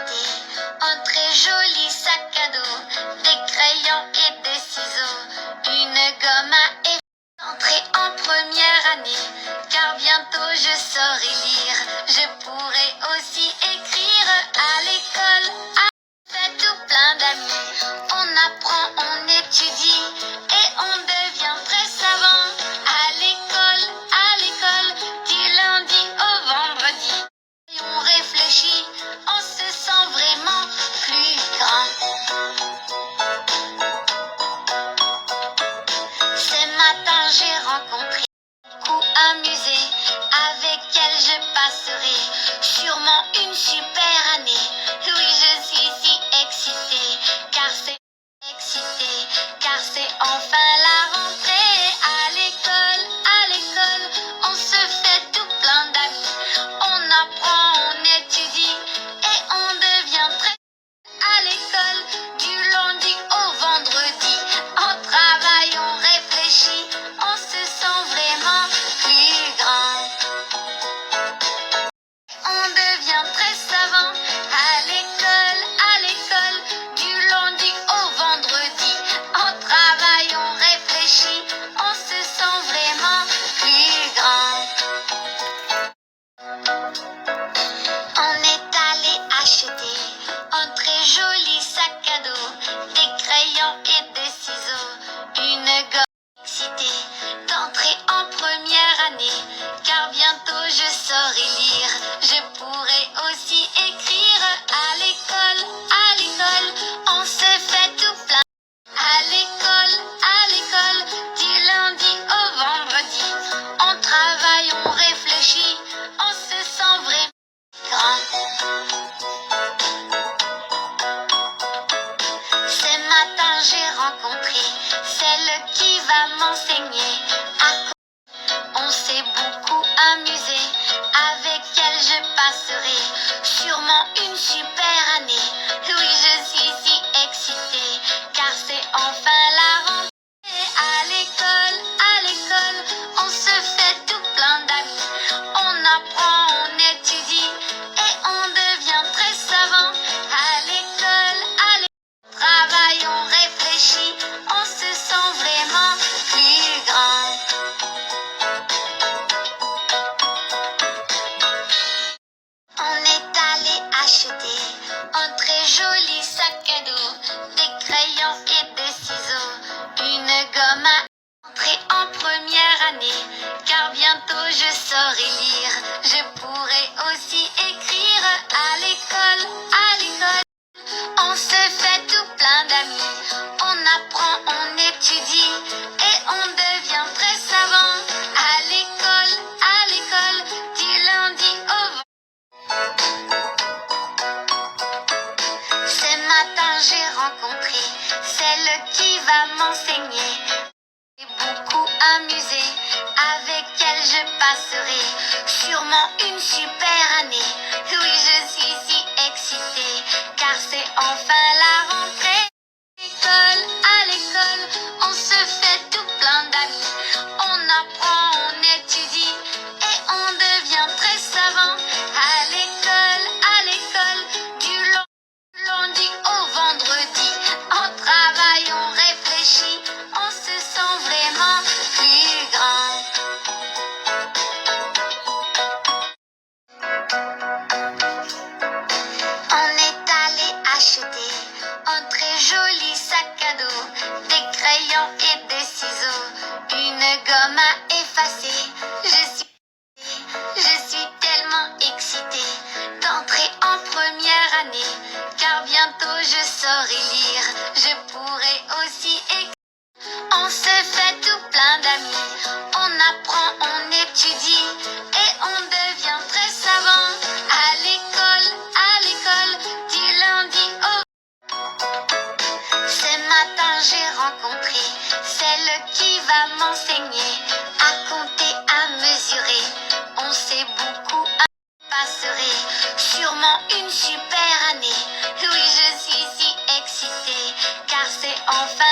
acheté un très joli sac à dos, des crayons et des ciseaux, une gomme à effacer. Entrer en première année, car bientôt je saurai lire. Je pourrai aussi écrire à l'école. Fait tout plein d'amis, on apprend, on étudie et on devient très savant. À l'école, du lundi au vendredi. Et on réfléchit, on se sent vraiment plus grand. Ce matin j'ai rencontré beaucoup amusé, avec elle je passerai sûrement une super année. Oui, je suis si excitée, car c'est enfin la rentrée. À l'école, on se fait tout plein d'amis. On apprend, on étudie et on devient très. À l'école, du lundi au vendredi, on travaille, on réfléchit, on se sent vraiment plus grand. On devient très savant. À l'école, du lundi au vendredi, on travaille, on réfléchit, on se sent vraiment plus grand. On est allé acheter un très joli sac à dos, des crayons et des ciseaux, une gomme excitée d'entrer en première année, car bientôt je saurai lire. Je pourrai aussi écrire à l'école. On se fait tout plein. À l'école, du lundi au vendredi, on travaille, on réfléchit, on se sent vraiment grand. Ce matin j'ai rencontré celle qui va m'enseigner à. On s'est beaucoup amusé, avec elle je passerai sûrement une super année. Oui, je suis si excitée, car c'est enfin la rentrée. À l'école, on se fait tout plein d'amis. On apprend, on étudie et on devient très savant. À l'école, on travaille, on réfléchit, on se sent vraiment plus grand. On est allé acheter un très joli sac à dos, des crayons et des ciseaux, une gomme à entrer en première année, car bientôt je saurai lire. Je pourrai aussi écrire à l'école. On se fait tout plein d'amis, on apprend, on étudie et on devient très savant. À l'école, du lundi au vendredi. Ce matin j'ai rencontré celle qui va m'enseigner. J'ai beaucoup amusé, avec elle je passerai sûrement une super année. Oui, je suis si excitée, car c'est enfin la rentrée. À l'école, on se fait tout plein d'amis. On apprend, on étudie et on devient très savant. À l'école, du lundi au vendredi, on travaille, on réfléchit, on se sent vraiment plus grand. On est allé acheter un très joli sac à dos, des crayons et des ciseaux, une gomme à effacer. Je suis tellement excitée d'entrer en première année, car bientôt je saurai lire. Je pourrai aussi écrire. On se fait tout plein d'amis, on apprend, on étudie et on devient très savant. À l'école, du lundi au. Ce matin j'ai rencontré celle qui va m'enseigner à compter, à mesurer. On s'est beaucoup passerai sûrement une super année. Oui, je suis si excitée, car c'est enfin